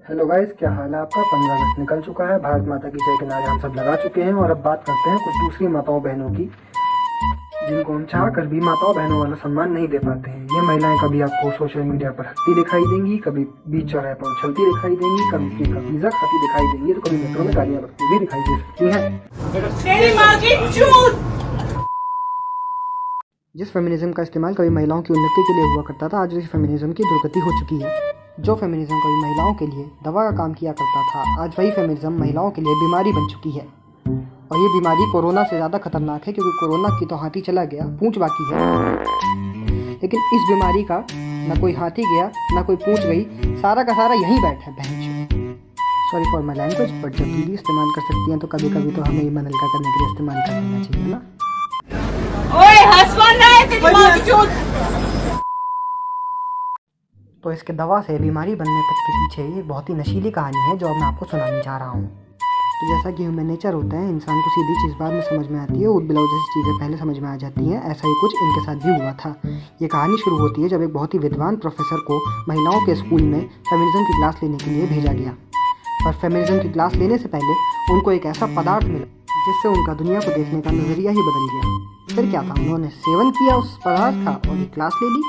Hello guys, क्या हाल है आपका। 15 अगस्त निकल चुका है। भारत माता की जय के नारे हम सब लगा चुके हैं और अब बात करते हैं कुछ दूसरी माताओं बहनों की, जिनको हम चाह कर भी माताओं बहनों वाला सम्मान नहीं दे पाते हैं। ये महिलाएं कभी आपको सोशल मीडिया पर हंसती दिखाई देंगी, कभी बीच चौराहे पर उछलती दिखाई देंगी, कभी फ्री का पिज्जा खाती दिखाई देंगी, तो कभी मेट्रो में गालियां बकती भी दिखाई दे सकती हैं। तेरी माँ की चूत। जिस फेमिनिज्म का इस्तेमाल कभी महिलाओं की उन्नति के लिए हुआ करता था, आज उस फेमिनिज्म की दुर्गति हो चुकी है। जो फेमिनिज्म कभी महिलाओं के लिए दवा का काम किया करता था, आज वही फेमिनिज्म महिलाओं के लिए बीमारी बन चुकी है। और ये बीमारी कोरोना से ज़्यादा खतरनाक है, क्योंकि कोरोना की तो हाथी चला गया, पूंछ बाकी है। लेकिन इस बीमारी का ना कोई हाथी गया ना कोई पूंछ गई, सारा का सारा यहीं बैठा है बहन। Sorry for my language, but जब दीदी इस्तेमाल कर सकती हैं तो कभी कभी तो हमें ही मन हल्का करने के लिए इस्तेमाल कर लेना चाहिए ना। ओए हंस कौन रहा है? तेरी माँ की चूत। तो इसके दवा से बीमारी बनने तक के पीछे ये बहुत ही नशीली कहानी है जो अब मैं आपको सुनाने जा रहा हूँ। तो जैसा कि ह्यूमन नेचर होता है, इंसान को सीधी चीज़ बाद में समझ में आती है, ऊद बिलाव जैसी चीज़ें पहले समझ में आ जाती हैं। ऐसा ही कुछ इनके साथ भी हुआ था। ये कहानी शुरू होती है जब एक बहुत ही विद्वान प्रोफेसर को महिलाओं के स्कूल में फेमिनिज्म की क्लास लेने के लिए भेजा गया। पर फेमिनिज्म की क्लास लेने से पहले उनको एक ऐसा पदार्थ मिला जिससे उनका दुनिया को देखने का नज़रिया ही बदल गया। फिर क्या था, उन्होंने सेवन किया उस पदार्थ का और एक क्लास ले ली।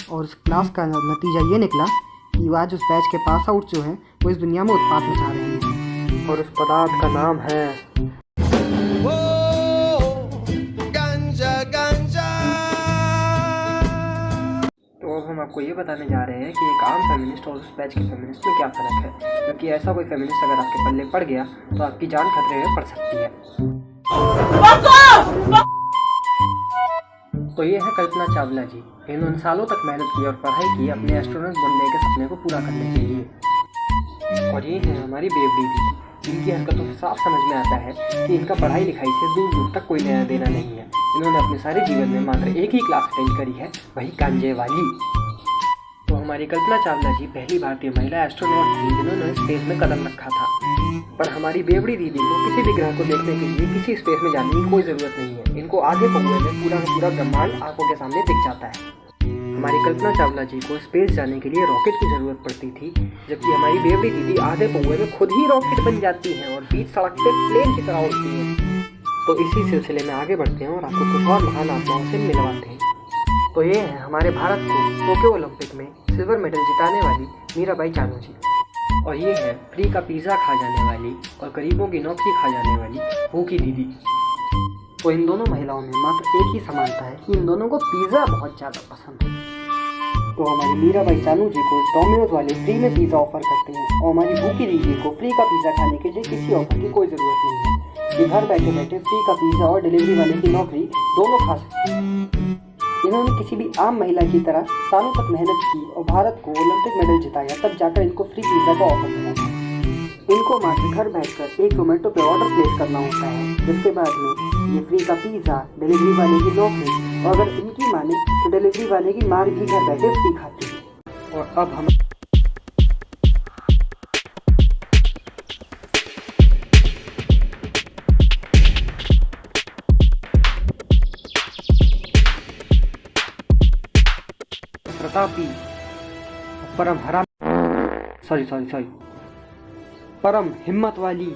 और उस क्लास का नतीजा ये निकला कि आज उस बैच के पास आउट जो हैं वो इस दुनिया में उत्पात मचा रहे हैं। और उस पदार्थ का नाम है गांजा। तो अब हम आपको ये बताने जा रहे हैं कि एक आम फेमिनिस्ट और उस बैच के फेमिनिस्ट में क्या फ़र्क है, क्योंकि ऐसा कोई फेमिनिस्ट अगर आपके पल्ले पड़ गया तो आपकी जान खतरे में पड़ सकती है। तो ये है कल्पना चावला जी। इन्होंने सालों तक मेहनत की और पढ़ाई की अपने एस्ट्रोनॉट बनने के सपने को पूरा करने के लिए। और ये है हमारी बेवड़ी दीदी। इनकी हरकतों से साफ समझ में आता है कि इनका पढ़ाई लिखाई से दूर दूर तक कोई लेना देना नहीं है। इन्होंने अपने सारे जीवन में मात्र एक ही क्लास अटेंड करी है, वही गांजे वाली। तो हमारी कल्पना चावला जी पहली भारतीय महिला एस्ट्रोनॉट थी जिन्होंने स्पेस में कदम रखा था। पर हमारी बेवड़ी दीदी को किसी भी ग्रह को देखने के लिए किसी स्पेस में जाने की कोई ज़रूरत नहीं है। इनको आधे पौधे में पूरा का पूरा ब्रह्मांड आंखों के सामने दिख जाता है। हमारी कल्पना चावला जी को स्पेस जाने के लिए रॉकेट की ज़रूरत पड़ती थी, जबकि हमारी बेवड़ी दीदी आधे पौधे में खुद ही रॉकेट बन जाती हैं और बीच सड़क पे प्लेन की तरह उड़ती हैं। तो इसी सिलसिले में आगे बढ़ते हैं और आपको कुछ और महान आत्माओं से मिलवाते हैं। तो ये है हमारे भारत को टोक्यो ओलंपिक में सिल्वर मेडल जिताने वाली मीराबाई चानू जी। और ये है फ्री का पिज़्ज़ा खा जाने वाली और गरीबों की नौकरी खा जाने वाली भूखी दीदी। तो इन दोनों महिलाओं में मात्र एक ही समानता है कि इन दोनों को पिज़्ज़ा बहुत ज़्यादा पसंद है। तो हमारी मीराबाई चानू जी को डोमिनोज वाले फ्री में पिज़्ज़ा ऑफर करते हैं और हमारी भूखी दीदी को फ्री का पिज़्ज़ा खाने के लिए किसी ऑफर की कोई ज़रूरत नहीं है। ये घर बैठे बैठे फ्री का पिज़्ज़ा और डिलीवरी वाले की नौकरी दोनों खा सकते हैं। इन्होंने किसी भी आम महिला की तरह सालों तक मेहनत की और भारत को ओलंपिक मेडल जिताया, तब जाकर इनको फ्री पिज़्ज़ा का ऑफर मिला। इनको मात्र घर बैठकर एक जोमेटो पे ऑर्डर प्लेस करना होता है, जिसके बाद में ये फ्री का पिज़्ज़ा, डिलीवरी वाले की नौकरी और अगर इनकी माने तो डिलीवरी वाले की मार भी घर बैठे फ्री खाती है। और अब हम प्रतापी परम हिम्मत वाली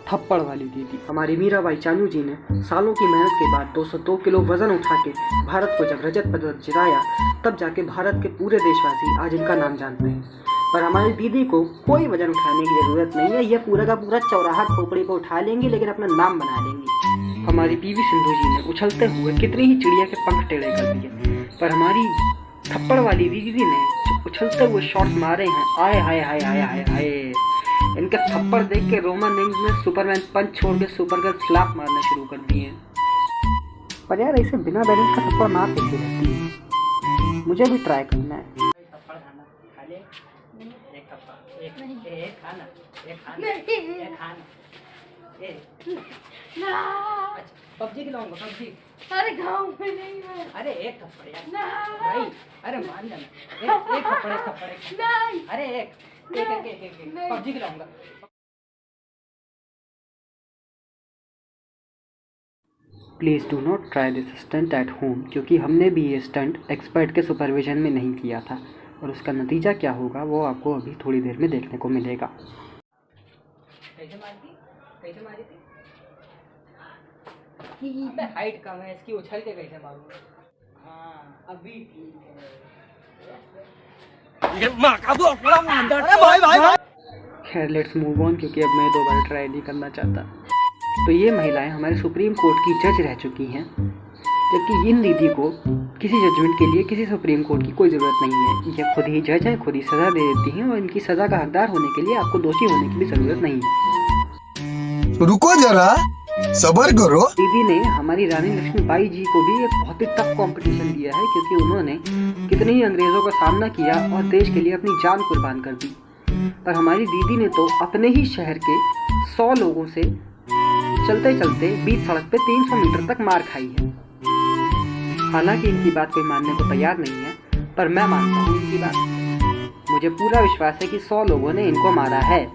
थप्पड़ वाली दीदी हमारी मीराबाई चानू जी ने सालों की मेहनत के बाद 202 किलो वजन उठा के भारत को जब रजत पदक जिताया, तब जाके भारत के पूरे देशवासी आज इनका नाम जानते हैं। पर हमारी दीदी को कोई वजन उठाने की ज़रूरत नहीं है। यह पूरा का पूरा चौराहा खोपड़ी पर उठा लेंगे, लेकिन अपना नाम बना लेंगे। हमारी पीवी सिंधु जी ने उछलते हुए कितनी ही चिड़िया के पंख टेढ़े कर दिए, पर हमारी थप्पड़ वाली दीदी ने उछलते हुए शॉट्स मारे हैं। आए हाय हाय हाय हाय हाय। इनके थप्पड़ देख के रोमन रेंज ने सुपरमैन पंच छोड़ के सुपरगर्ल स्लैप मारना शुरू कर दिए। पर यार ऐसे बिना बैलेंस का थप्पड़ मार कैसे रहती है? मुझे भी ट्राई करना है। थप्पड़ खाना खा ले, एक थप्पड़, एक खाना, एक खाना, एक खाना, पबजी खिलाऊंगा, पबजी। अरे गाँव में नहीं है। अरे एक थप्पड़ यार नहीं। भाई, अरे मान जाना। एक थप्पड़, एक थप्पड़, नहीं। अरे एक पबजी खिलाऊंगा। Please do not try this stunt at home, क्योंकि हमने भी ये स्टंट एक्सपर्ट के सुपरविजन में नहीं किया था। और उसका नतीजा क्या होगा वो आपको अभी थोड़ी देर में देखने को मिलेगा। कैसे मारी थी? हाइट कम है इसकी, उछल के कैसे मारूंगा? हाँ अभी ठीक है। खैर लेट्स मूव ऑन, क्योंकि अब मैं दोबारा ट्राई नहीं करना चाहता। तो ये महिलाएं हमारे सुप्रीम कोर्ट की जज रह चुकी हैं, जबकि इन दीदी को किसी जजमेंट के लिए किसी सुप्रीम कोर्ट की कोई ज़रूरत नहीं है। ये खुद ही जज हैं, खुद ही सज़ा दे देती हैं, और इनकी सज़ा का हकदार होने के लिए आपको दोषी होने की भी ज़रूरत नहीं है। रुको जरा, सब्र करो। दीदी ने हमारी रानी लक्ष्मीबाई जी को भी एक बहुत ही टफ कंपटीशन दिया है, क्योंकि उन्होंने कितने ही अंग्रेज़ों का सामना किया और देश के लिए अपनी जान कुर्बान कर दी। पर हमारी दीदी ने तो अपने ही शहर के 100 लोगों से चलते चलते बीच सड़क पे 300 मीटर तक मार खाई है। हालांकि इनकी बात कोई मानने को तैयार नहीं है, पर मैं मानता हूँ इनकी बात। मुझे पूरा विश्वास है कि 100 लोगों ने इनको मारा है,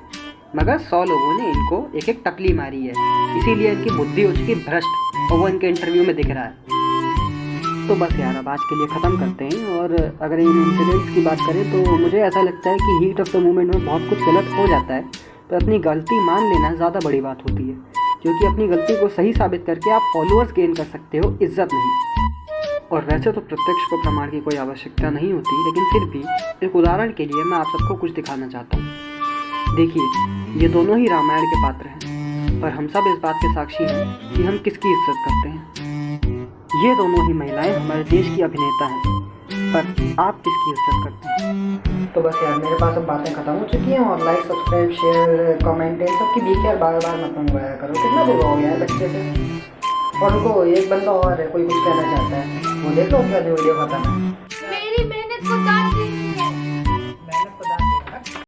मगर 100 लोगों ने इनको एक एक टकली मारी है, इसीलिए इनकी बुद्धि हो चुकी भ्रष्ट, और वो इनके इंटरव्यू में दिख रहा है। तो बस यार अब आज के लिए ख़त्म करते हैं। और अगर इन इंसिडेंट्स की बात करें तो मुझे ऐसा लगता है कि हीट ऑफ द मोमेंट में बहुत कुछ गलत हो जाता है, तो अपनी गलती मान लेना ज़्यादा बड़ी बात होती है, क्योंकि अपनी गलती को सही साबित करके आप फॉलोअर्स गेन कर सकते हो, इज्जत नहीं। और वैसे तो प्रत्यक्ष को प्रमाण की कोई आवश्यकता नहीं होती, लेकिन फिर भी एक उदाहरण के लिए मैं आप सबको कुछ दिखाना चाहता हूँ। देखिए, ये दोनों ही रामायण के पात्र हैं, पर हम सब इस बात के साक्षी हैं कि हम किसकी इज्जत करते हैं। ये दोनों ही महिलाएं हमारे देश की अभिनेता हैं, पर आप किसकी इज्जत करते हैं? तो बस यार मेरे पास अब बातें खत्म हो चुकी हैं, और like subscribe share comment in सब की बीच यार बार बार मत मंगवाया करो, कितना बुलवाओ यार बच्चे से। और उनको एक बंदा और है, कोई कुछ कहना चाहता है, वो देखो उसका जो वीडियो बताना। मेरी मेहनत को